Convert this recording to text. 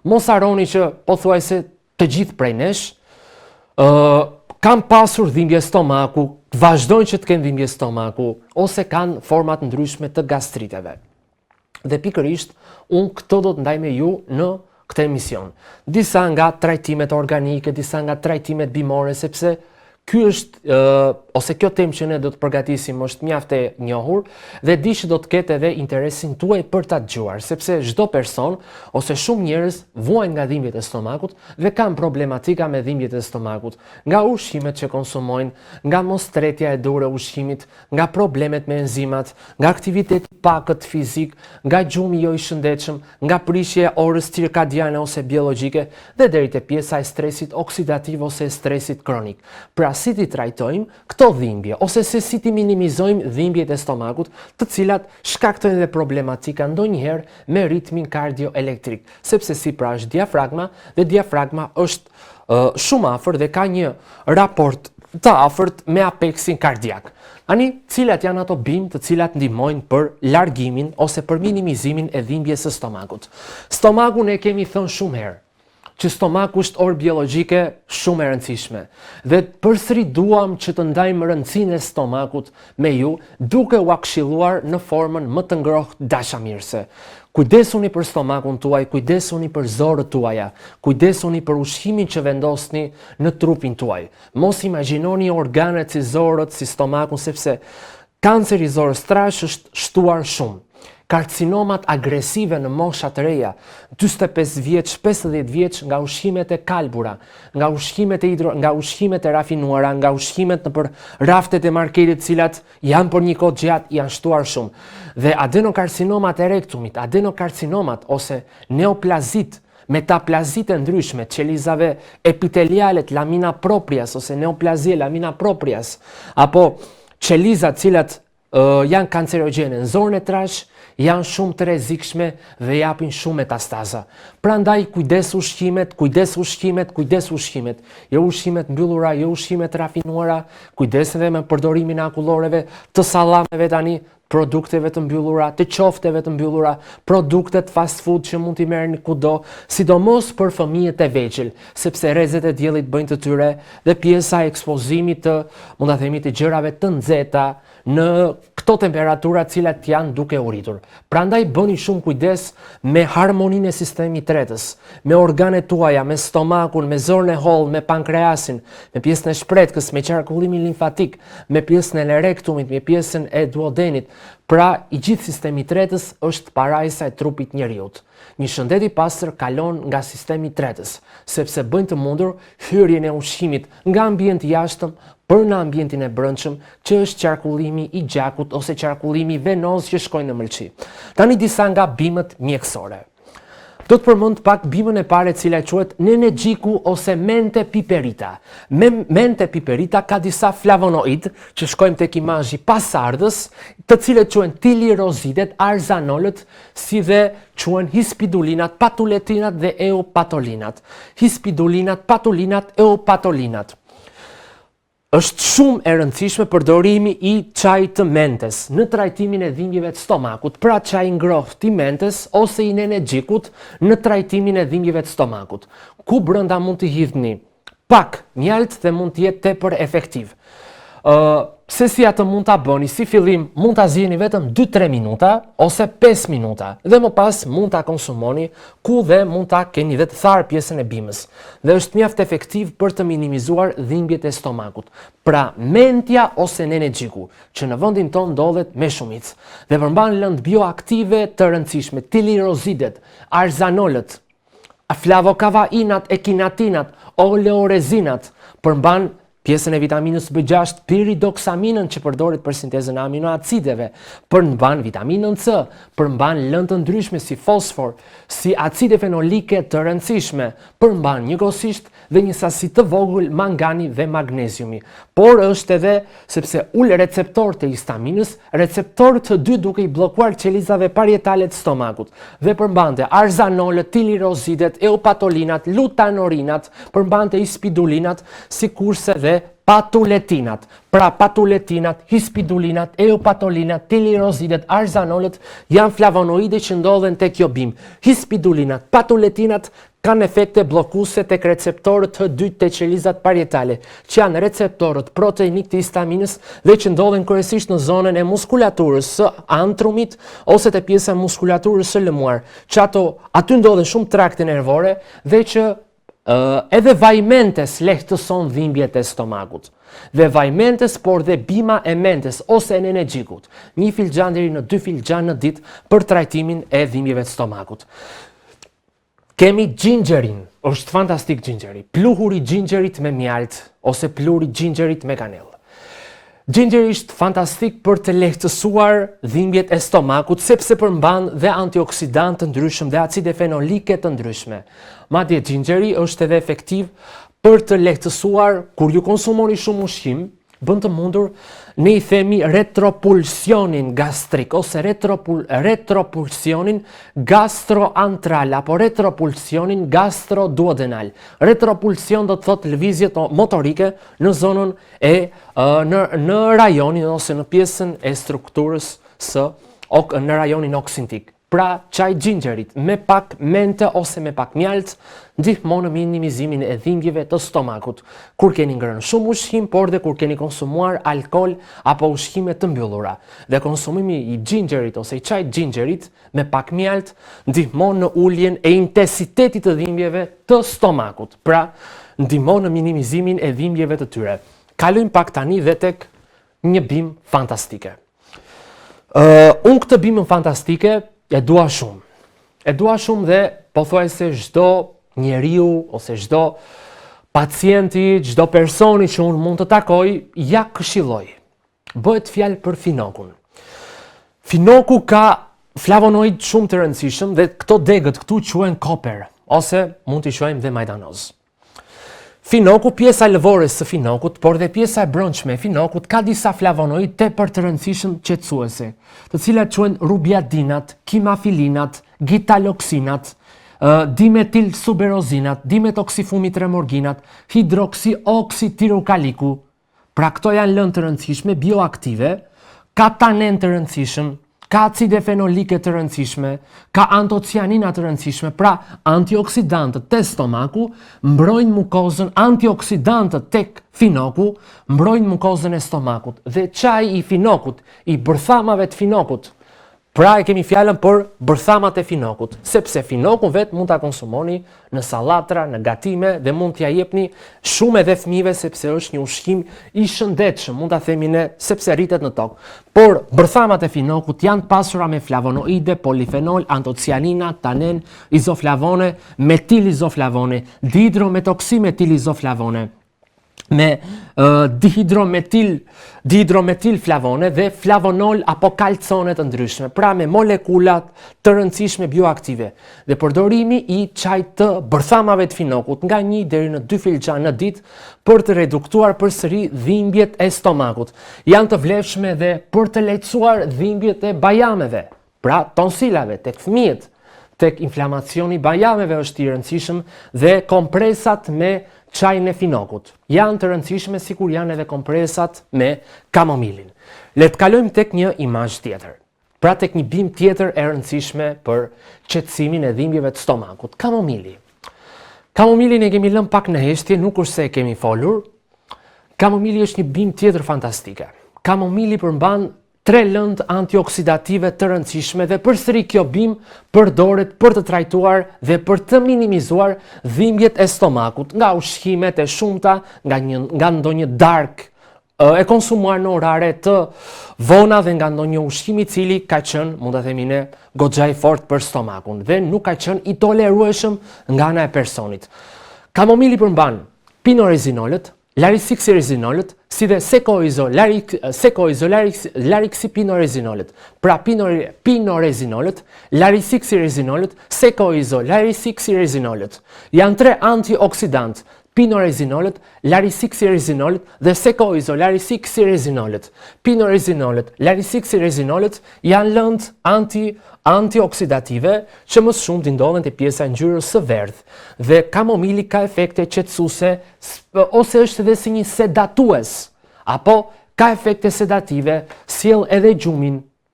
mos harroni që pothuajse të gjithë prej nesh kanë pasur dhimbje stomaku, vazhdojnë që të kenë dhimbje stomaku, ose kanë format ndryshme të gastriteve. Dhe pikërisht, unë këto do të ndaj me ju në këtë emision. Disa nga trajtimet organike, disa nga trajtimet bimore, sepse ky është, ose kjo temë që ne do të përgatisim është mjaft e njohur dhe di që do të ketë edhe interesin tuaj për ta dëgjuar, sepse çdo person ose shumë njerëz vuajnë nga dhimbjet e stomakut dhe kanë problematika me dhimbjet e stomakut, nga ushqimet që konsumojnë, nga mostretja e durë e ushqimit, nga problemet me enzimat, nga aktiviteti pakët fizik, nga gjumi jo i shëndetshëm, nga prishja e orës cirkadiane ose biologjike dhe deri te pjesa e stresit oksidativ ose stresit kronik. Pra si ti trajtojmë këto dhimbje, ose se si ti minimizojmë dhimbjet e stomakut, të cilat shkaktojnë dhe problematika ndonjëherë me ritmin kardioelektrik, sepse si pra është diafragma, dhe diafragma është shumë afër dhe ka një raport të afërt me apeksin kardiak. Ani, cilat janë ato bimë të cilat ndihmojnë për largimin ose për minimizimin e dhimbjes së stomakut. Stomakun e kemi thënë shumë herë, që stomaku është orë biologjike shumë e rëndësishme. Dhe përsëri duam që të ndajmë rëndësinë e stomakut me ju, duke u këshilluar në formën më të ngrohtë dashamirëse. Kujdesuni për stomakun tuaj, kujdesuni për zorët tuaja, kujdesuni për ushqimin që vendosni në trupin tuaj. Mos imagjinoni organet si zorët, si stomakun, sepse kanceri i zorës trash është shtuar shumë. Karcinomat agresive në mosha të reja, 45 vjeç, 50 vjeç, nga ushqimet e kalbura, nga ushqimet e rafinuara, nga ushqimet nëpër raftet e marketit, cilat janë për një kohë gjatë, janë shtuar shumë. Dhe adenokarcinomat e rektumit, adenokarcinomat ose neoplazit, metaplazit e ndryshme, qelizave epitelialet, lamina proprias ose neoplazie, lamina proprias, apo qelizat cilat janë kancerogjene në zorën e trash, janë shumë të rrezikshme dhe japin shumë metastaza. Prandaj kujdes ushqimet, kujdes ushqimet, kujdes ushqimet. Jo ushqimet mbyllura, jo ushqimet rafinuara, kujdes edhe me përdorimin e akulloreve, të sallameve tani, produkteve të mbyllura, të qofteve të mbyllura, produktet fast food që mund t'i merrni kudo, sidomos për fëmijët e vegjël, sepse rrezet e diellit bëjnë të tyre dhe pjesa e ekspozimit të, mund ta themi, të gjërave të nxehta në këto temperatura të cilat janë duke u rritur. Prandaj bëni shumë kujdes me harmoninë e sistemit tretës, me organet tuaja, me stomakun, me zorën e hollë, me pankreasin, me pjesën e shpretkës, me qarkullimin limfatik, me pjesën e rektumit, me pjesën e duodenit. Pra, i gjithë sistemi tretës është parajsa e trupit njeriut. Një shëndet i pastër kalon nga sistemi tretës, sepse bëjnë të mundur hyrjen e ushqimit nga ambienti jashtëm për në ambientin e brendshëm, që është qarkullimi i gjakut ose qarkullimi venoz që shkojnë në mëlçi. Tani disa nga bimët mjekësore. Do të përmend pak bimën e parë, e cila quhet nenexhiku ose mente piperita. Mente piperita ka disa flavonoid që shkojmë tek imazhi pasardhës, të cilët quhen tilirozidet, arzanolët, si dhe quhen hispidulinat, patuletinat dhe eupatolinat. Hispidulinat, patulinat, eupatolinat. Është shumë e rëndësishme përdorimi i çajit të mentes në trajtimin e dhimbjeve të stomakut, pra çaji ngrohtë i mentes ose i nenexhikut në trajtimin e dhimbjeve të stomakut, ku brenda mund të hidhni pak mjalt dhe mund të jetë tepër efektiv. Se si atë mund ta bëni, si fillim mund ta zgjeni vetëm 2-3 minuta ose 5 minuta dhe më pas mund ta konsumoni, ku dhe mund ta keni dhe të tharë pjesën e bimës. Dhe është mjaft efektiv për të minimizuar dhimbjet e stomakut. Pra, mentja ose nenexhiku, që në vendin tonë ndodhet me shumicë dhe përmban lëndë bioaktive të rëndësishme, tilirozidet, arzanolët, flavokavainat, ekinatinat, oleorezinat, përmban pjesën e vitaminës B6, piridoksaminën që përdoret për sintezën e aminoacideve, përmban vitaminën C, përmban lëndë të ndryshme si fosfor, si acide fenolike të rëndësishme, përmban njëkohësisht dhe një sasi të vogël mangani dhe magneziumi. Por është edhe, sepse ul receptor të histaminës, receptor të dy duke i bllokuar qelizave parietale të stomakut, dhe përmbante arzanolët, tilirozidet, eupatolinat, lutanorinat, përmbante hispidulinat, sikurse dhe patuletinat. Pra patuletinat, hispidulinat, eupatolinat, tilirozidet, arzanolët janë flavonoide që ndodhen tek kjo bimë. Hispidulinat, patuletinat kanë efekte bllokuese tek receptorët H2 të qelizat parietale, që janë receptorët proteinik të histaminës dhe që ndodhen kryesisht në zonën e muskulaturës së antrumit ose të pjesa e muskulaturës së lëmuar, që aty ndodhen shumë trakte nervore dhe që edhe vajmentes lehtëson dhimbjet e stomakut. Dhe vajmentes, por dhe bima e mentes ose e energjikut. 1 filxhan deri në 2 filxhan në ditë për trajtimin e dhimbjeve të stomakut. Kemi gingerin, është fantastik gingeri, pluhuri gingerit me mjalt ose pluhuri gingerit me kanellë. Gingeri është fantastik për të lehtësuar dhimbjet e stomakut sepse përmban dhe antioksidantë të ndryshëm dhe acide fenolike të ndryshme. Madje gingeri është edhe efektiv për të lehtësuar kur ju konsumoni shumë ushqim, bën të mundur ne i themi retropulsionin gastrik ose retropulsionin gastroantral apo retropulsionin gastroduodenal. Retropulsion do të thotë lëvizje motorike në zonën e në rajonin ose në pjesën e strukturës në rajonin oksintik. Pra, çaj gingerit me pak mente ose me pak mjalt ndihmon në minimizimin e dhimbjeve të stomakut, kur keni ngrënë shumë ushqim, por dhe kur keni konsumuar alkool apo ushqime të mbyllura. Dhe konsumimi i gingerit ose i çajit gingerit me pak mjalt ndihmon në uljen e intensitetit të dhimbjeve të stomakut. Pra, ndihmon në minimizimin e dhimbjeve të tyre. Kalojmë pak tani dhe tek një bimë fantastike. Unë këtë bimën fantastike e dua shumë. E dua shumë dhe pothuajse çdo njeriu ose çdo pacienti, çdo personi që unë mund të takoj, ja këshilloj. Bëhet fjalë për finokun. Finoku ka flavonoid shumë të rëndësishëm dhe këto degët këtu quhen koper ose mund t'i quajmë dhe majdanoz. Finoku, pjesa lëvore së finokut, por dhe pjesa e brendshme e finokut ka disa flavonoid tepër të rëndësishëm qetësuese, të cilat quhen rubiadinat, kimafilinat, gitaloksinat, dimetilsuberozinat, dimetoksifumit-remorginat, hidroksioksidtirokaliku. Pra këto janë lëndë të rëndësishme bioaktive, ka tanen të rëndësishëm, ka acide fenolike të rëndësishme, ka antocianina të rëndësishme, pra antioksidantët te stomaku mbrojnë mukozën, antioksidantët tek finoku mbrojnë mukozën e stomakut. Dhe çaji i finokut, i bërthamave të finokut, pra e kemi fjalën për bërthamat e finokut, sepse finokun vetë mund ta konsumoni në sallatra, në gatime dhe mund t'ia jepni shumë edhe fëmijëve sepse është një ushqim i shëndetshëm, mund ta themi ne, sepse rritet në tokë. Por bërthamat e finokut janë të pasura me flavonoide, polifenol, antocianina, tanen, izoflavone, metilizoflavone, dihidrometoksymetilizoflavone, me dihidrometilflavone dhe flavonol apo kalcone të ndryshme, pra me molekulat të rëndësishme bioaktive. Dhe përdorimi i çajit të bërthamave të finokut nga 1 deri në 2 filxhan në ditë për të reduktuar përsëri dhimbjet e stomakut. Janë të vlefshme dhe për të lehtësuar dhimbjet e bajameve, pra tonsilave tek fëmijët, tek inflamacioni i bajameve është i rëndësishëm dhe kompresat me çajin e finokut janë të rëndësishme sikur janë edhe kompresat me kamomilin. Le të kalojmë tek një imazh tjetër. Pra tek një bimë tjetër e rëndësishme për qetësimin e dhimbjeve të stomakut, kamomili. Kamomilin e kemi lënë pak në heshtje, nuk është se e kemi folur. Kamomili është një bimë tjetër fantastike. Kamomili përmban 3 lëndë antioksidative të rëndësishme dhe përsëri kjo bimë përdoret për të trajtuar dhe për të minimizuar dhimbjet e stomakut nga ushqimet e shumta, nga ndonjë darkë e konsumuar në orare të vona dhe nga ndonjë ushqim i cili ka qenë, mund ta themi ne, goxha i fortë për stomakun dhe nuk ka qenë i tolerueshëm nga ana e personit. Kamomili përmban pinorezinolët, larixipinorezinolët, si dhe sekoizolarixipinorezinolët. Pra pinorezinolët, larixipinorezinolët, sekoizolarixipinorezinolët. Janë 3 antioksidantë, pinorezinolët, larixipinorezinolët dhe sekoizolarixipinorezinolët. Pinorezinolët, larixipinorezinolët janë lëndë antioksidative që më shumë të ndodhen te pjesa e ngjyrës së verdhë dhe kamomili ka efekte qetësuese ose është edhe si një sedatues apo ka efekte sedative, sjell edhe gjumin,